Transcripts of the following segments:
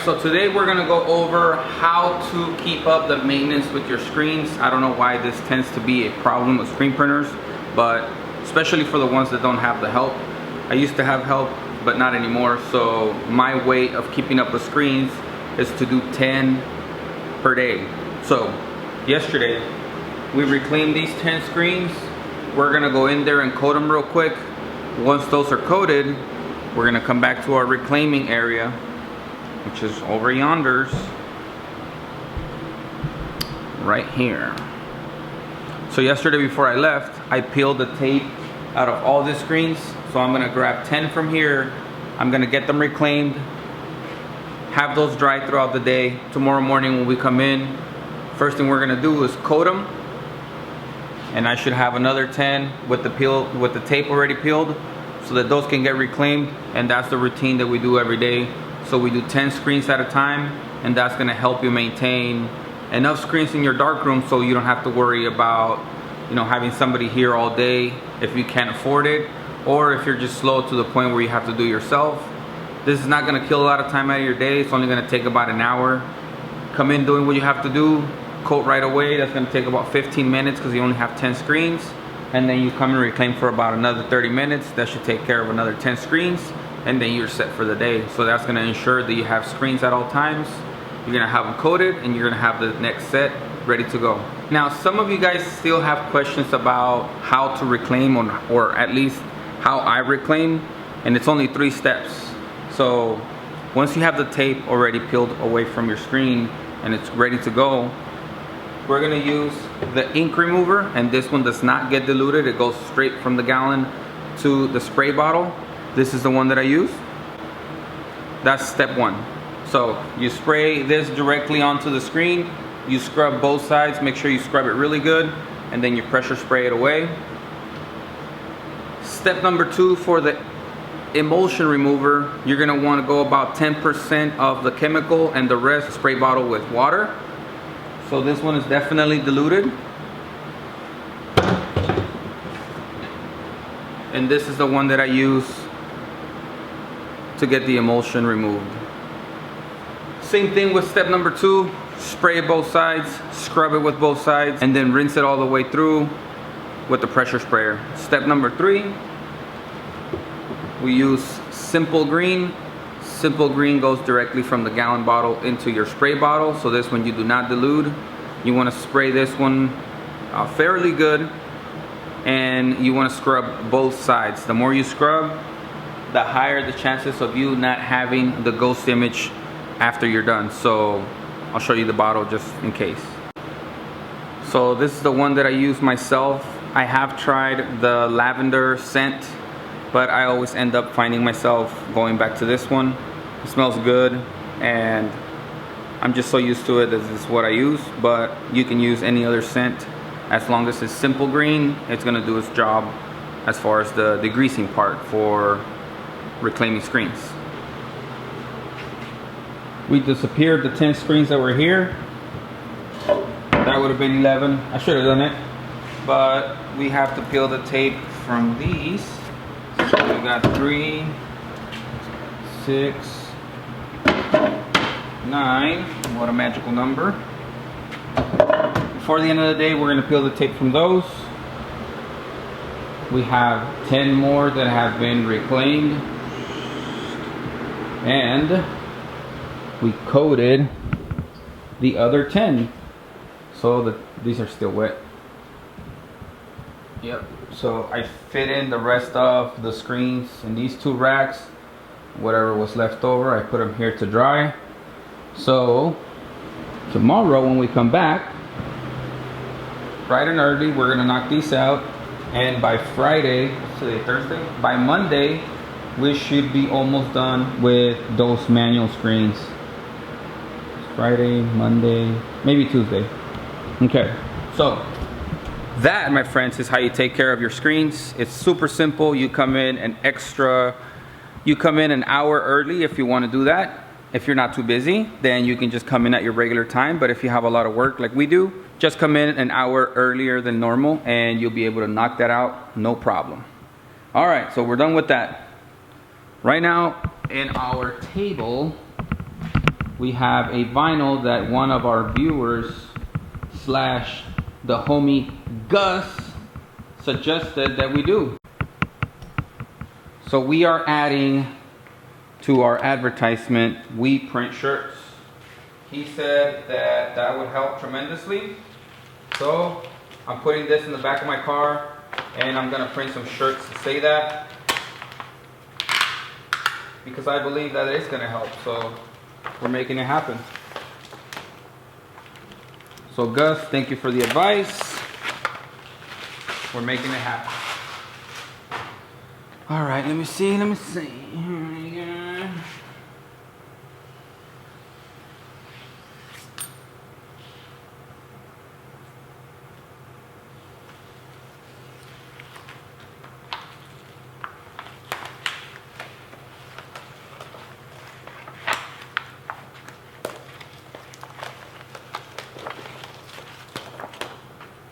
So today we're gonna go over how to keep up the maintenance with your screens. I don't know why this tends to be a problem with screen printers, but especially for the ones that don't have the help. I used to have help, but not anymore. So my way of keeping up with screens is to do 10 per day. So yesterday we reclaimed these 10 screens. We're gonna go in there and coat them real quick. Once those are coated, we're gonna come back to our reclaiming area, which is over yonder, right here. So yesterday before I left, I peeled the tape out of all the screens. So I'm gonna grab 10 from here. I'm gonna get them reclaimed, have those dry throughout the day. Tomorrow morning when we come in, first thing we're gonna do is coat them. And I should have another 10 with the tape already peeled, so that those can get reclaimed. And that's the routine that we do every day. So we do 10 screens at a time, and that's gonna help you maintain enough screens in your darkroom so you don't have to worry about, you know, having somebody here all day if you can't afford it, or if you're just slow to the point where you have to do it yourself. This is not gonna kill a lot of time out of your day. It's only gonna take about an hour. Come in doing what you have to do, coat right away. That's gonna take about 15 minutes because you only have 10 screens. And then you come and reclaim for about another 30 minutes. That should take care of another 10 screens. And then you're set for the day. So that's gonna ensure that you have screens at all times. You're gonna have them coated, and you're gonna have the next set ready to go. Now, some of you guys still have questions about how to reclaim, or at least how I reclaim, and it's only 3 steps. So once you have the tape already peeled away from your screen and it's ready to go, we're gonna use the ink remover, and this one does not get diluted. It goes straight from the gallon to the spray bottle. This is the one that I use. That's step 1. So you spray this directly onto the screen. You scrub both sides. Make sure you scrub it really good, and then you pressure spray it away. Step number 2, for the emulsion remover, you're gonna wanna go about 10% of the chemical and the rest spray bottle with water. So this one is definitely diluted. And this is the one that I use to get the emulsion removed. Same thing with step number 2, spray both sides, scrub it with both sides, and then rinse it all the way through with the pressure sprayer. Step number 3, we use Simple Green. Simple Green goes directly from the gallon bottle into your spray bottle. So this one you do not dilute. You want to spray this one fairly good, and you want to scrub both sides. The more you scrub, the higher the chances of you not having the ghost image after you're done. So I'll show you the bottle just in case. So this is the one that I use myself. I have tried the lavender scent, but I always end up finding myself going back to this one. It smells good, and I'm just so used to it that this is what I use. But you can use any other scent as long as it's Simple Green. It's gonna do its job as far as the degreasing part for reclaiming screens. We disappeared the 10 screens that were here. That would have been 11. I should have done it, but we have to peel the tape from these. So we got 3, 6, 9. What a magical number. Before the end of the day, we're going to peel the tape from those. We have 10 more that have been reclaimed, and we coated the other 10. So these are still wet. Yep. So I fit in the rest of the screens in these 2 racks. Whatever was left over, I put them here to dry. So tomorrow when we come back, bright and early, we're gonna knock these out. And by Friday, today Thursday, by Monday, we should be almost done with those manual screens. Friday, Monday, maybe Tuesday. Okay, so that, my friends, is how you take care of your screens. It's super simple. You come in an hour early if you want to do that. If you're not too busy, then you can just come in at your regular time. But if you have a lot of work like we do, just come in an hour earlier than normal and you'll be able to knock that out, no problem. All right, so we're done with that. Right now in our table, we have a vinyl that one of our viewers slash the homie Gus suggested that we do. So we are adding to our advertisement, we print shirts. He said that that would help tremendously. So I'm putting this in the back of my car and I'm gonna print some shirts to say that, because I believe that it is gonna help. So we're making it happen. So Gus, thank you for the advice. We're making it happen. All right, let me see. Here we go.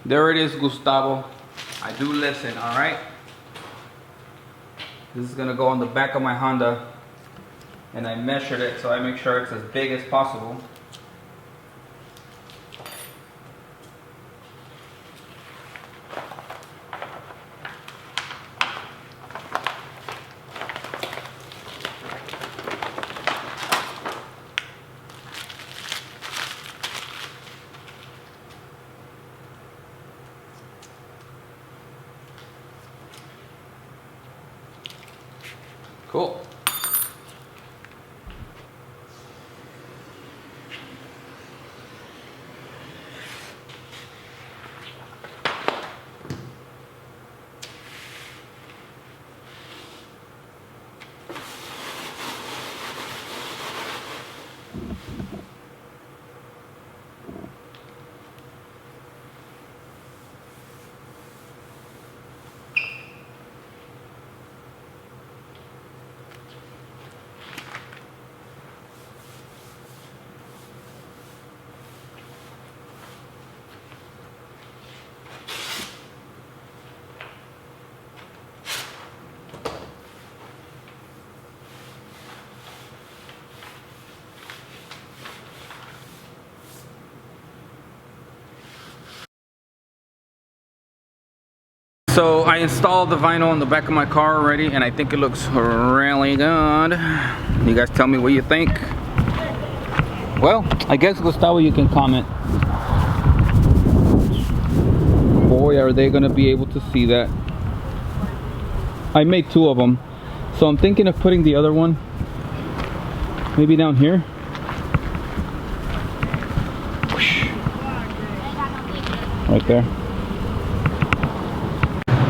There it is, Gustavo. I do listen, all right? This is gonna go on the back of my Honda, and I measured it so I make sure it's as big as possible. Cool. So I installed the vinyl on the back of my car already, and I think it looks really good. You guys tell me what you think. Well, I guess Gustavo, you can comment. Boy, are they gonna be able to see that. I made 2 of them, so I'm thinking of putting the other one maybe down here. Right there.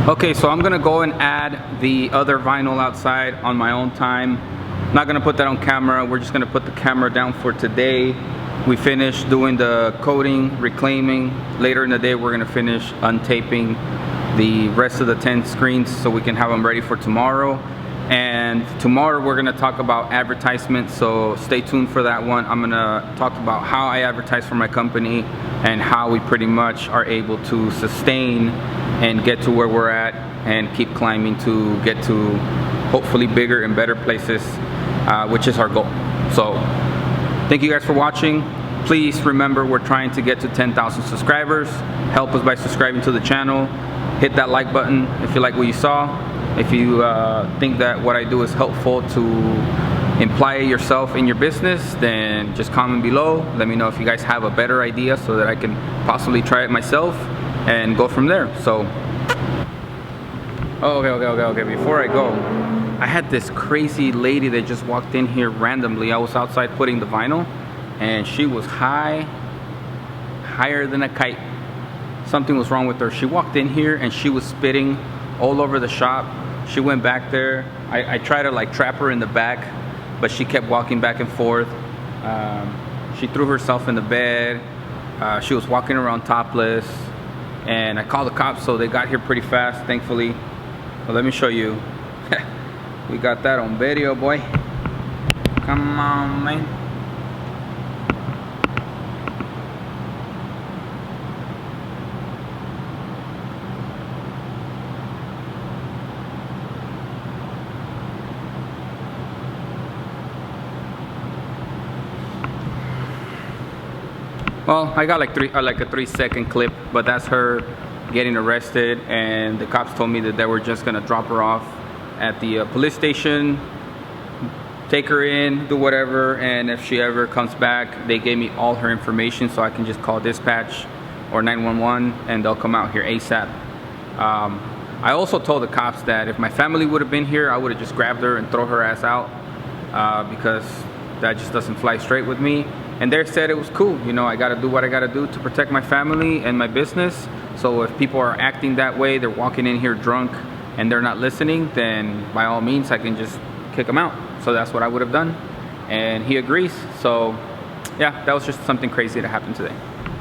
Okay, so I'm gonna go and add the other vinyl outside on my own time. I'm not gonna put that on camera. We're just gonna put the camera down for today. We finished doing the coating, reclaiming. Later in the day, we're gonna finish untaping the rest of the 10 screens so we can have them ready for tomorrow. And tomorrow we're gonna talk about advertisements, so stay tuned for that one. I'm gonna talk about how I advertise for my company and how we pretty much are able to sustain and get to where we're at and keep climbing to get to hopefully bigger and better places, which is our goal. So thank you guys for watching. Please remember, we're trying to get to 10,000 subscribers. Help us by subscribing to the channel. Hit that like button if you like what you saw. If you think that what I do is helpful to imply yourself in your business, then just comment below. Let me know if you guys have a better idea so that I can possibly try it myself and go from there. So, okay. Before I go, I had this crazy lady that just walked in here randomly. I was outside putting the vinyl, and she was higher than a kite. Something was wrong with her. She walked in here and she was spitting all over the shop. She went back there. I tried to like trap her in the back, but she kept walking back and forth. She threw herself in the bed. She was walking around topless, and I called the cops, so they got here pretty fast, thankfully. Well, let me show you. We got that on video, boy. Come on, man. Well, I got like a 3-second clip, but that's her getting arrested, and the cops told me that they were just gonna drop her off at the police station, take her in, do whatever, and if she ever comes back, they gave me all her information so I can just call dispatch or 911 and they'll come out here ASAP. I also told the cops that if my family would have been here, I would have just grabbed her and throw her ass out because that just doesn't fly straight with me. And they said it was cool, you know, I gotta do what I gotta do to protect my family and my business. So if people are acting that way, they're walking in here drunk and they're not listening, then by all means I can just kick them out. So that's what I would have done, and he agrees. So yeah, that was just something crazy that happened today.